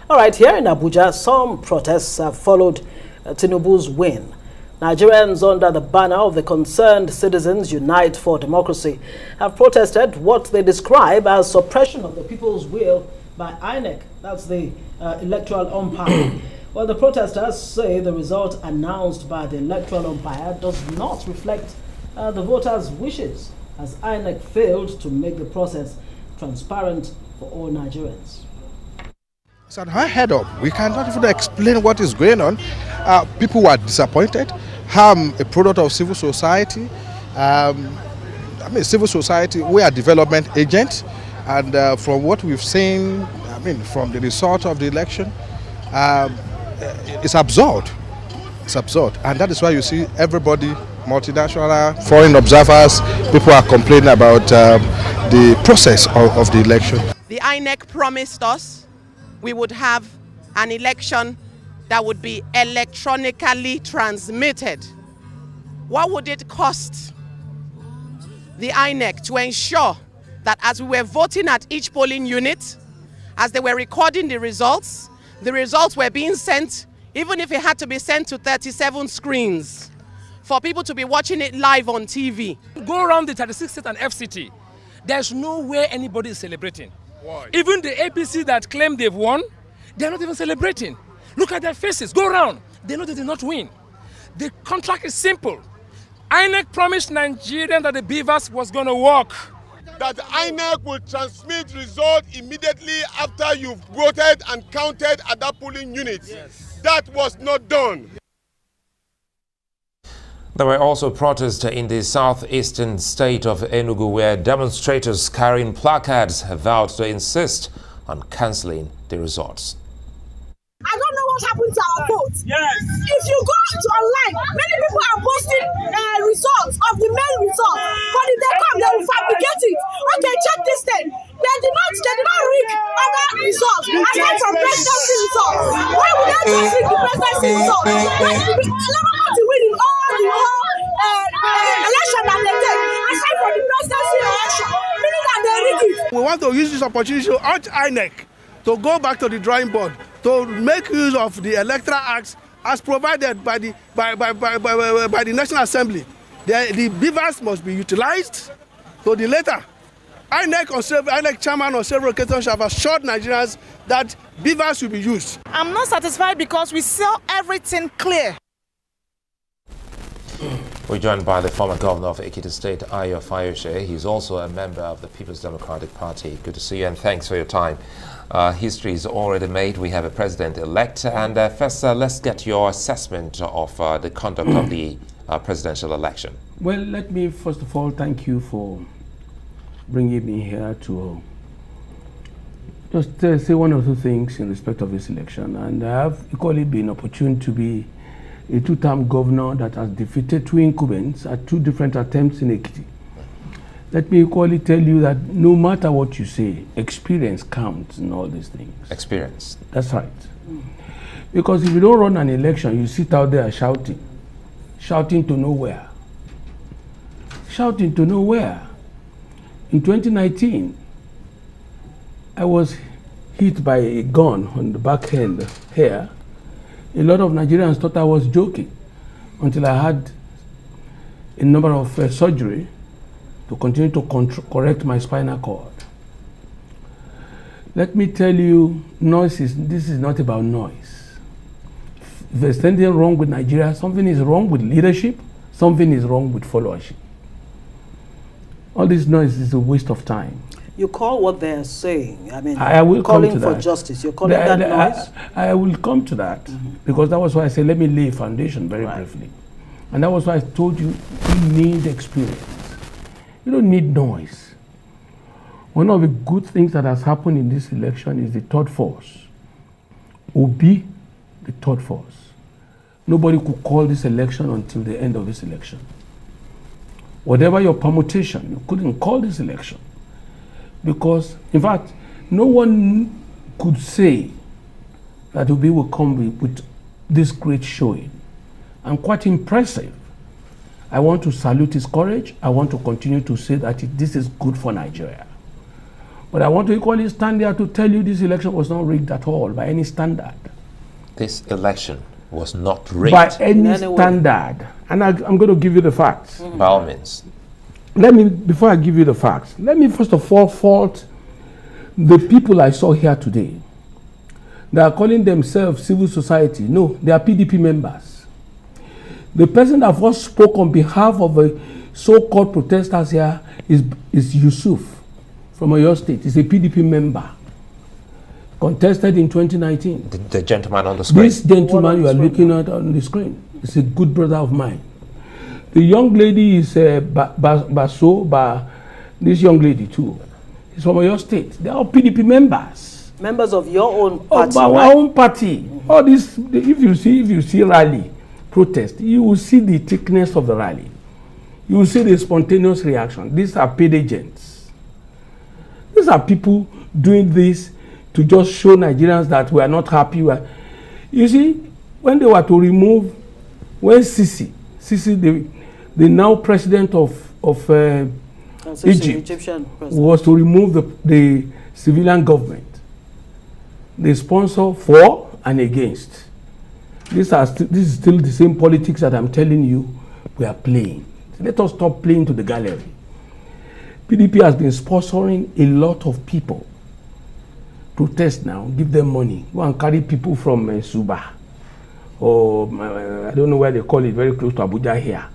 All right, here in Abuja, some protests have followed Tinubu's win. Nigerians under the banner of the Concerned Citizens Unite for Democracy have protested what they describe as suppression of the people's will by INEC. That's the electoral umpire. Well, the protesters say the result announced by the electoral umpire does not reflect the voters' wishes, as INEC failed to make the process transparent for all Nigerians. It's an high head up. We cannot even explain what is going on. People were disappointed. I'm a product of civil society. Civil society, we are development agents. And from what we've seen, from the result of the election, it's absurd. It's absurd. And that is why you see everybody, multinational, foreign observers, people are complaining about the process of the election. The INEC promised us we would have an election that would be electronically transmitted. What would it cost the INEC to ensure that as we were voting at each polling unit, as they were recording the results were being sent, even if it had to be sent to 37 screens, for people to be watching it live on TV. Go around the 36 state and FCT, there's no way anybody is celebrating. Why? Even the APC that claim they've won, they're not even celebrating. Look at their faces, go around. They know they did not win. The contract is simple. INEC promised Nigerians that the beavers was going to work. That INEC will transmit results immediately after you've voted and counted at that polling unit. Yes. That was not done. There were also protests in the southeastern state of Enugu, where demonstrators carrying placards have vowed to insist on cancelling the results. I don't know what happened to our vote. Yes. If you go to online, many people are posting results of the main results, but if they come, they will fabricate it. Okay, check this thing. They did not rig other results aside from presidency results. Why would they just rig the presidency results? Labour Party winning all the election that they take, aside from the presidency election, meaning that they rig it. We want to use this opportunity to urge INEC to go back to the drawing board, to make use of the electoral acts as provided by the National Assembly. The beavers must be utilized to the later. INEC chairman on several occasions have assured Nigerians that beavers will be used. I'm not satisfied because we saw everything clear. We're joined by the former governor of Ekiti State, Ayo Fayose. He's also a member of the People's Democratic Party. Good to see you and thanks for your time. History is already made. We have a president-elect. And first, let's get your assessment of the conduct of the presidential election. Well, let me first of all thank you for bringing me here to just say one or two things in respect of this election. And I have equally been opportune to be a two-term governor that has defeated two incumbents at two different attempts in Ekiti. Let me equally tell you that no matter what you say, experience counts in all these things. Experience. That's right. Because if you don't run an election, you sit out there shouting to nowhere. Shouting to nowhere. In 2019, I was hit by a gun on the back end here. A lot of Nigerians thought I was joking until I had a number of surgery to continue to correct my spinal cord. Let me tell you, this is not about noise. If there's anything wrong with Nigeria, something is wrong with leadership, something is wrong with followership. All this noise is a waste of time. You call what they're saying. I will calling come to for that. justice. You're calling that noise? I will come to that because that was why I said let me lay a foundation very briefly. And that was why I told you need experience. You don't need noise. One of the good things that has happened in this election is the third force. Obi, the third force. Nobody could call this election until the end of this election. Whatever your permutation, you couldn't call this election. Because, in fact, no one could say that Obi will come with this great showing. And quite impressive. I want to salute his courage. I want to continue to say that this is good for Nigeria. But I want to equally stand there to tell you this election was not rigged at all by any standard. This election was not rigged? By any standard. And I'm going to give you the facts. By all means. Before I give you the facts, let me first of all fault the people I saw here today. They are calling themselves civil society. No, they are PDP members. The person that first spoke on behalf of the so-called protesters here is Yusuf from Oyo State. He's a PDP member. Contested in 2019. The gentleman on the screen. This gentleman you are looking at on the screen is a good brother of mine. The young lady is this young lady too. She's from Oyo State. They are all PDP members. Members of your own party. Of our own party. All this, if you see rally, protest, you will see the thickness of the rally. You will see the spontaneous reaction. These are paid agents. These are people doing this to just show Nigerians that we are not happy. You see, when they were to remove, when Sisi, the now president of Egypt, was to remove the civilian government, they sponsor for and against. This is still the same politics that I'm telling you we are playing. Let us stop playing to the gallery. PDP has been sponsoring a lot of people. Protest now, give them money. Go and carry people from Suba, or I don't know where they call it, very close to Abuja here.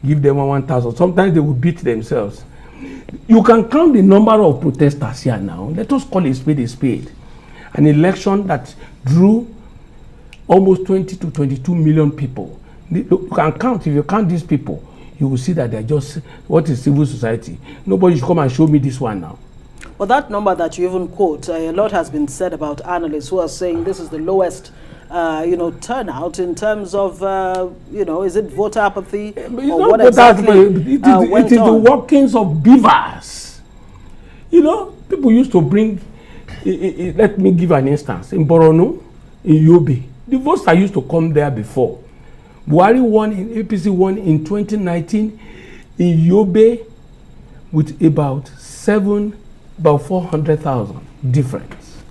Give them 1,000. Sometimes they will beat themselves. You can count the number of protesters here now. Let us call a spade a spade. An election that drew almost 20 to 22 million people. You can count, if you count these people, you will see that they're just, what is civil society? Nobody should come and show me this one now. Well, that number that you even quote, a lot has been said about analysts who are saying this is the lowest, turnout in terms of, is it voter apathy? Or what exactly it is the workings of beavers. You know, people used to bring, let me give an instance. In Borono, in Yobe, the votes used to come there before. Buhari won, APC won in 2019 in Yobe with about 400,000 difference.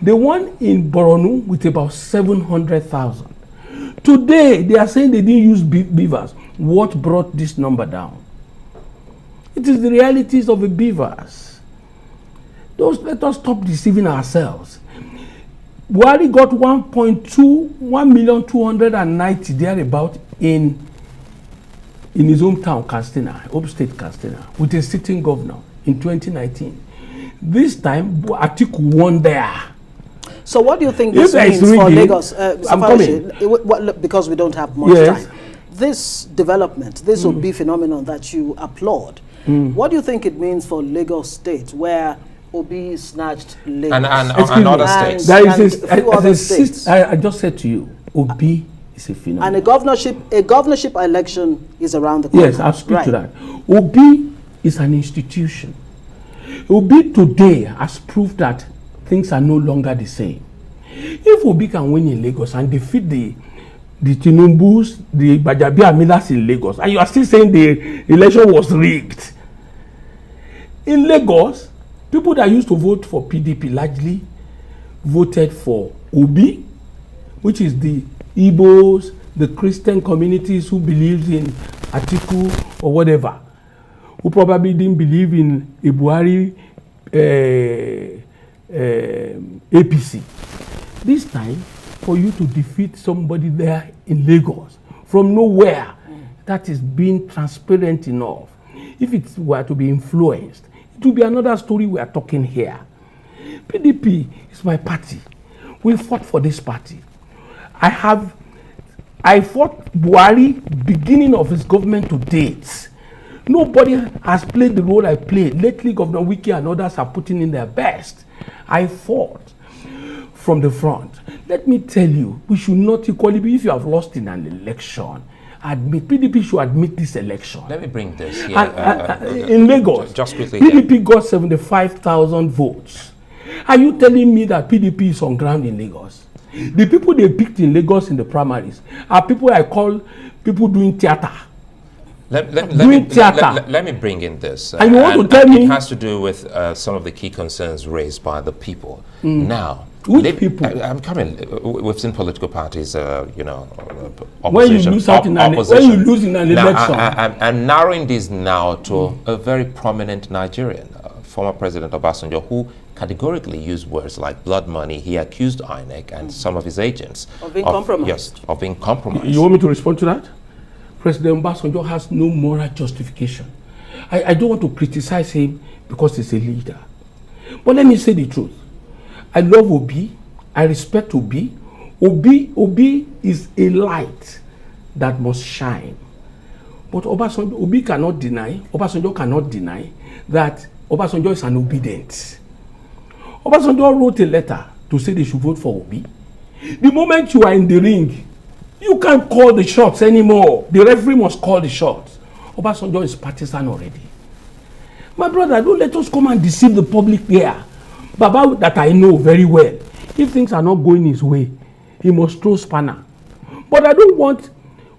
They won in Borno with about 700,000. Today, they are saying they didn't use beavers. What brought this number down? It is the realities of the beavers. Let us stop deceiving ourselves. Buhari got 1,290,000 thereabout in his hometown, Katsina, upstate Katsina, with a sitting governor in 2019. This time, Atiku won there. So what do you think this means for Lagos? Because we don't have much time. This development, this Obi phenomenon that you applaud, what do you think it means for Lagos State, where Obi snatched Lagos? And other states. I just said to you, Obi is a phenomenon. And a governorship election is around the corner. Yes, I'll speak to that. Obi is an institution. Obi today has proved that things are no longer the same. If Obi can win in Lagos and defeat the Tinubus, the Bajabi Amilas in Lagos, and you are still saying the election was rigged. In Lagos, people that used to vote for PDP largely voted for Obi, which is the Igbos, the Christian communities who believed in Atiku or whatever, who probably didn't believe in a Buhari APC. This time, for you to defeat somebody there in Lagos from nowhere, that is being transparent enough. If it were to be influenced, it would be another story we are talking here. PDP is my party. We fought for this party. I fought Buhari beginning of his government to date. Nobody has played the role I played. Lately, Governor Wiki and others are putting in their best. I fought from the front. Let me tell you, we should not equally be, if you have lost in an election, PDP should admit this election. Let me bring this here. In Lagos, just quickly, PDP got 75,000 votes. Are you telling me that PDP is on ground in Lagos? The people they picked in Lagos in the primaries are people I call people doing theater. doing theater. Let me bring in this. And you want to tell me? It has to do with some of the key concerns raised by the people. Now, which people? I'm coming. We've seen political parties, opposition. When you lose in an election. I'm narrowing this now to a very prominent Nigerian, former President Obasanjo, who categorically used words like blood money. He accused INEC and some of his agents of being compromised. Yes, of being compromised. You want me to respond to that? President Obasanjo has no moral justification. I don't want to criticize him because he's a leader. But let me say the truth. I love Obi. I respect Obi. Obi is a light that must shine. But Obasanjo cannot deny that Obasanjo is an obedient. Obasanjo wrote a letter to say they should vote for Obi. The moment you are in the ring, you can't call the shots anymore. The referee must call the shots. Obasanjo is partisan already. My brother, don't let us come and deceive the public here. Baba, that I know very well, if things are not going his way, he must throw spanner. But I don't want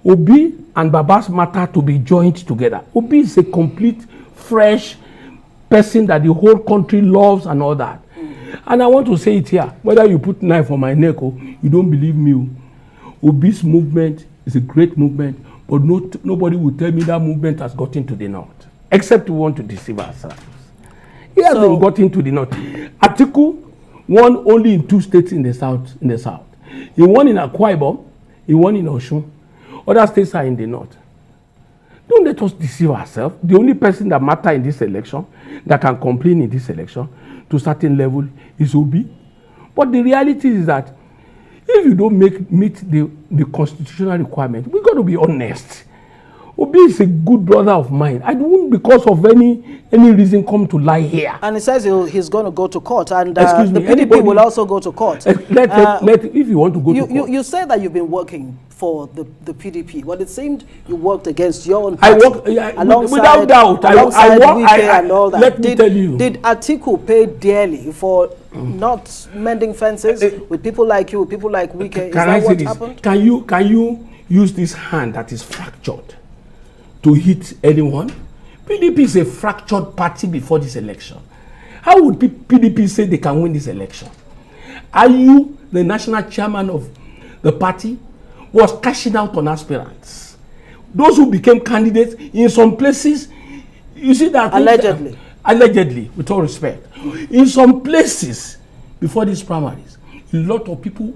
Obi and Baba's matter to be joined together. Obi is a complete, fresh person that the whole country loves and all that. And I want to say it here, whether you put knife on my neck or you don't believe me, Obi's movement is a great movement, but nobody will tell me that movement has gotten to the north, except we want to deceive ourselves. He hasn't gotten to the north. Atiku won only in 2 states in the south. He won in Akwa Ibom, he won in Osun. Other states are in the north. Don't let us deceive ourselves. The only person that matters in this election, that can complain in this election to a certain level, is Obi. But the reality is that if you don't meet the constitutional requirement, we got to be honest. Obi is a good brother of mine. I don't, because of any reason, come to lie here. And he says he's going to go to court, and the PDP will also go to court. If you want to go to court. You say that you've been working for the PDP, but it seemed you worked against your own party. I work, without doubt. And all that. Let me tell you. Did Atiku pay dearly for not mending fences with people like you, people like Wike? Is that what happened? Can you use this hand that is fractured to hit anyone? PDP is a fractured party before this election. How would PDP say they can win this election? Are you the national chairman of the party? Was cashing out on aspirants. Those who became candidates in some places, you see that allegedly, with all respect, in some places before these primaries, a lot of people,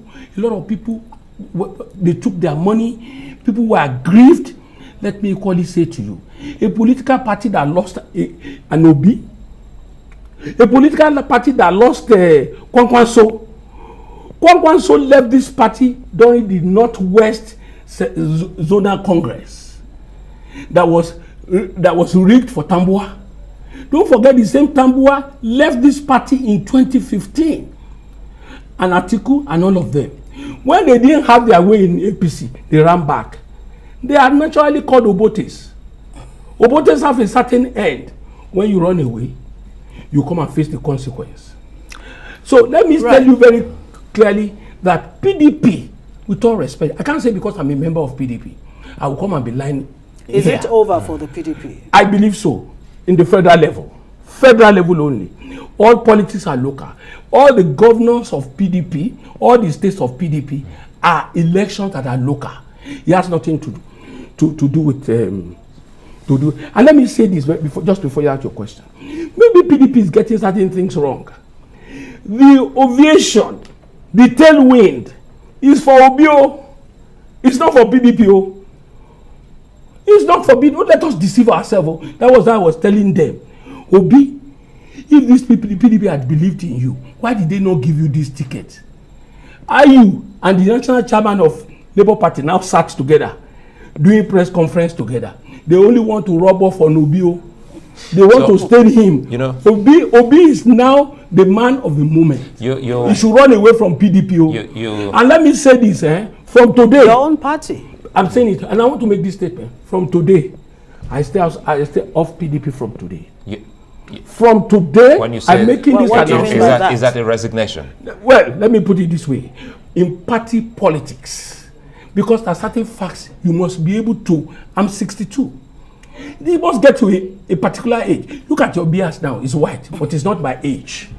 they took their money. People were aggrieved. Let me equally say to you, a political party that lost an Obi, a political party that lost Kwankwanso. Kwankwanso left this party during the Northwest Zonal Congress that was rigged for Tambua. Don't forget, the same Tambua left this party in 2015. And Atiku and all of them. When they didn't have their way in APC, they ran back. They are naturally called Obotes. Obotes have a certain end. When you run away, you come and face the consequence. So let me tell you very clearly that PDP, with all respect, I can't say because I'm a member of PDP, I will come and be lying. Is it over for the PDP? I believe so, in the federal level only. All politics are local. All the governors of PDP, all the states of PDP are elections that are local. It has nothing to do with and let me say this just before you ask your question. Maybe PDP is getting certain things wrong. The ovation, the tailwind is for Obio. It's not for PDP. It's not for PDP. Don't let us deceive ourselves. That was what I was telling them. Obi, if these people, the PDP had believed in you, why did they not give you this ticket? Are you and the national chairman of Labour Party now sat together, doing press conference together? They only want to rub off on Obio. They want to stain him. You know, Obi is now the man of the moment. He should run away from PDP. And let me say this, from today. Your own party. I'm saying it, and I want to make this statement. From today, I stay off PDP from today. From today, when you say I'm making this announcement. Is that a resignation? Well, let me put it this way. In party politics, because there are certain facts you must be able to. I'm 62. They must get to a particular age. Look at your beard now. It's white, but it's not my age.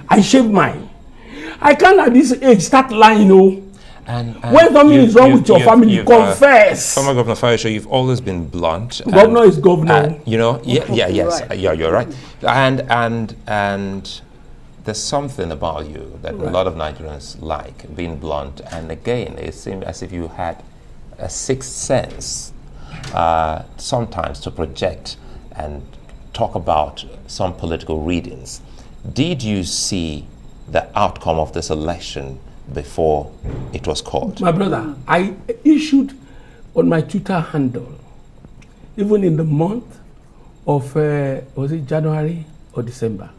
I shaved mine. I can't at this age start lying, And when something is wrong with your family, confess. Former Governor Fayose, you've always been blunt. Governor is governor. Yes, Right. You're right. And there's something about you that a lot of Nigerians like, being blunt. And again, it seemed as if you had a sixth sense sometimes to project and talk about some political readings. Did you see the outcome of this election before it was called? My brother, I issued on my Twitter handle, even in the month of, was it January or December,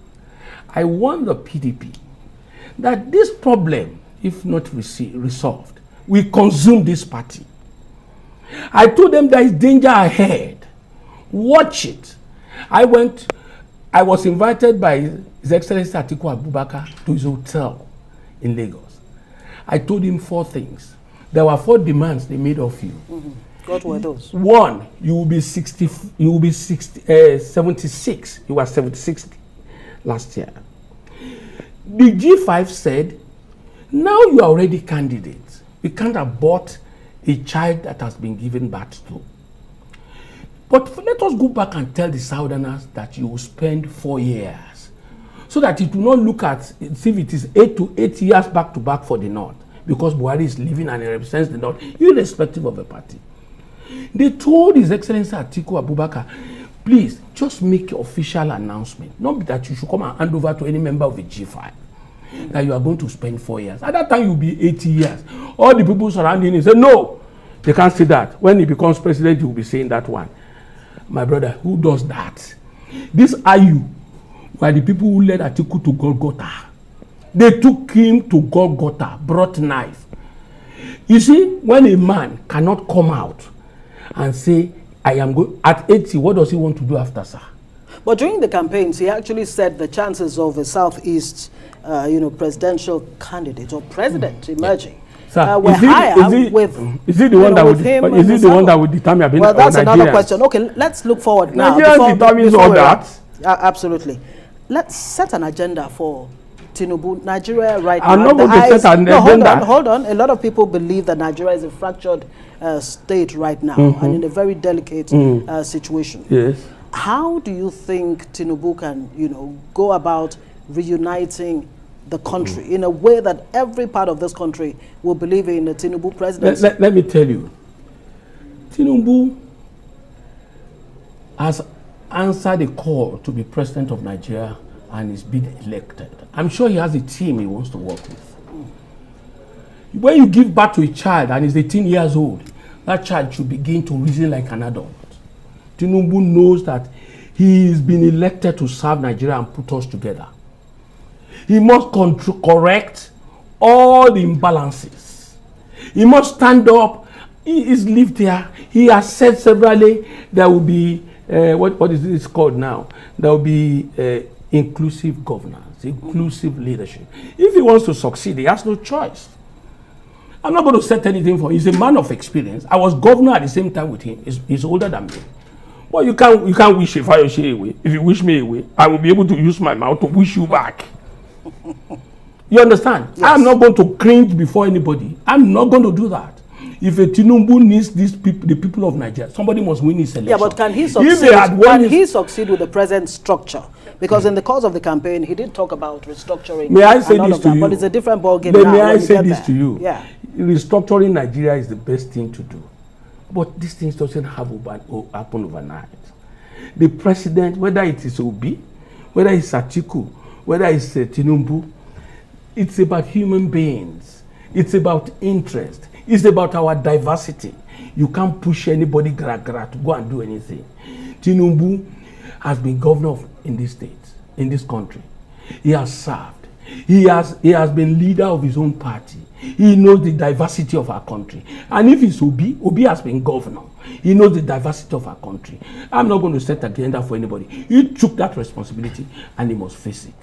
I warned the PDP that this problem, if not resolved, will consume this party. I told them there is danger ahead. Watch it. I was invited by His Excellency Atiku Abubakar to his hotel in Lagos. I told him 4 things. There were 4 demands they made of you. What were those? 1, you will be 76. You were 76 last year. The G5 said, now you are already candidates. We can't abort a child that has been given birth to. But let us go back and tell the Southerners that you will spend 4 years, so that it will not look at if it is 8 to 8 years back to back for the North, because Buhari is living and he represents the North, irrespective of the party. They told His Excellency Atiku Abubakar, please just make your official announcement, not that you should come and hand over to any member of the G5, that you are going to spend 4 years. At that time, you'll be 80 years. All the people surrounding him say, no, they can't say that. When he becomes president, he will be saying that one. My brother, who does that? These are you, were the people who led Atiku to Golgotha. They took him to Golgotha, brought knife. You see, when a man cannot come out and say, I am good at 80, what does he want to do after, sir? But during the campaigns, he actually said the chances of a Southeast, presidential candidate or president emerging were higher Is it the one that would determine? Well, that's another question. Okay, let's look forward now. Nigerians determines all that. Absolutely. Let's set an agenda for Tinubu. Nigeria right now. I'm not going to set an agenda. Hold on. A lot of people believe that Nigeria is a fractured state right now and in a very delicate situation. Yes. How do you think Tinubu can, go about reuniting the country in a way that every part of this country will believe in the Tinubu presidency? Let me tell you, Tinubu has answered a call to be president of Nigeria and is being elected. I'm sure he has a team he wants to work with. When you give birth to a child and is 18 years old, that child should begin to reason like an adult. Tinubu knows that he has been elected to serve Nigeria and put us together. He must correct all the imbalances. He must stand up. He is lived here. He has said severally there will be, what is this called now? There will be inclusive governance, inclusive leadership. If he wants to succeed, he has no choice. I'm not going to set anything for him. He's a man of experience. I was governor at the same time with him. He's older than me. Well, you can't wish Fayose away. If you wish me away, I will be able to use my mouth to wish you back. You understand? Yes. I'm not going to cringe before anybody. I'm not going to do that. If a Tinubu needs these people, the people of Nigeria, somebody must win his election. Yeah, but can he succeed? He succeed with the present structure? Because in the course of the campaign, he did talk about restructuring. May I say this to you? But it's a different ballgame now. May I say this to you? Yeah. Restructuring Nigeria is the best thing to do. But this thing doesn't happen overnight. The president, whether it is Obi, whether it's Atiku, whether it's Tinubu, it's about human beings. It's about interest. It's about our diversity. You can't push anybody to go and do anything. Tinubu has been governor in this state, in this country. He has served. He has been leader of his own party. He knows the diversity of our country. And if it's Obi has been governor. He knows the diversity of our country. I'm not going to set agenda for anybody. He took that responsibility and he must face it.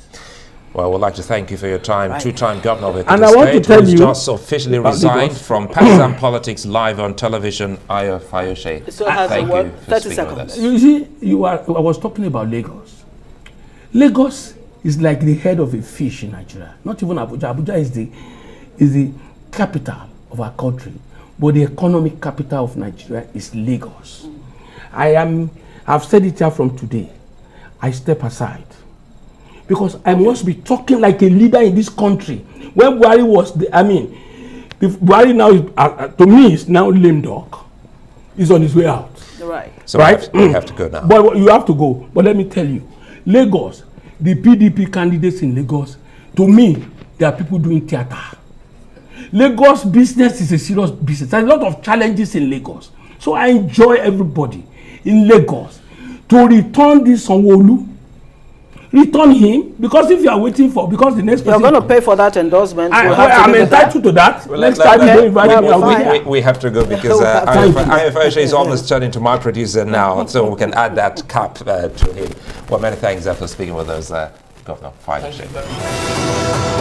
Well, we'd like to thank you for your time. Two-time governor of Ekiti And I want to State, tell who's you just officially resigned from partisan politics live on television, Ayo Fayose. So Thank you for 30 speaking with us. seconds. You see, I was talking about Lagos. Lagos is like the head of a fish in Nigeria. Not even Abuja. Abuja is the capital of our country, but the economic capital of Nigeria is Lagos. I've said it here from today. I step aside because I must be talking like a leader in this country. When Buhari was, if Buhari now is, to me, is now lame dog. He's on his way out. Right. So right? we have to go now. But you have to go. But let me tell you, Lagos, the PDP candidates in Lagos, to me, there are people doing theater. Lagos business is a serious business. There's a lot of challenges in Lagos. So I enjoy everybody in Lagos to return this Sanwo-Olu. Return him, because if you are waiting for, because the next person... You're going to pay for that endorsement. I'm entitled to that. Well, next time you don't invite me, I'll be here. We have to go because Ayo Fayose is almost turning to my producer now, so we can add that cap to him. Well, many thanks for speaking with us, Governor Fayose.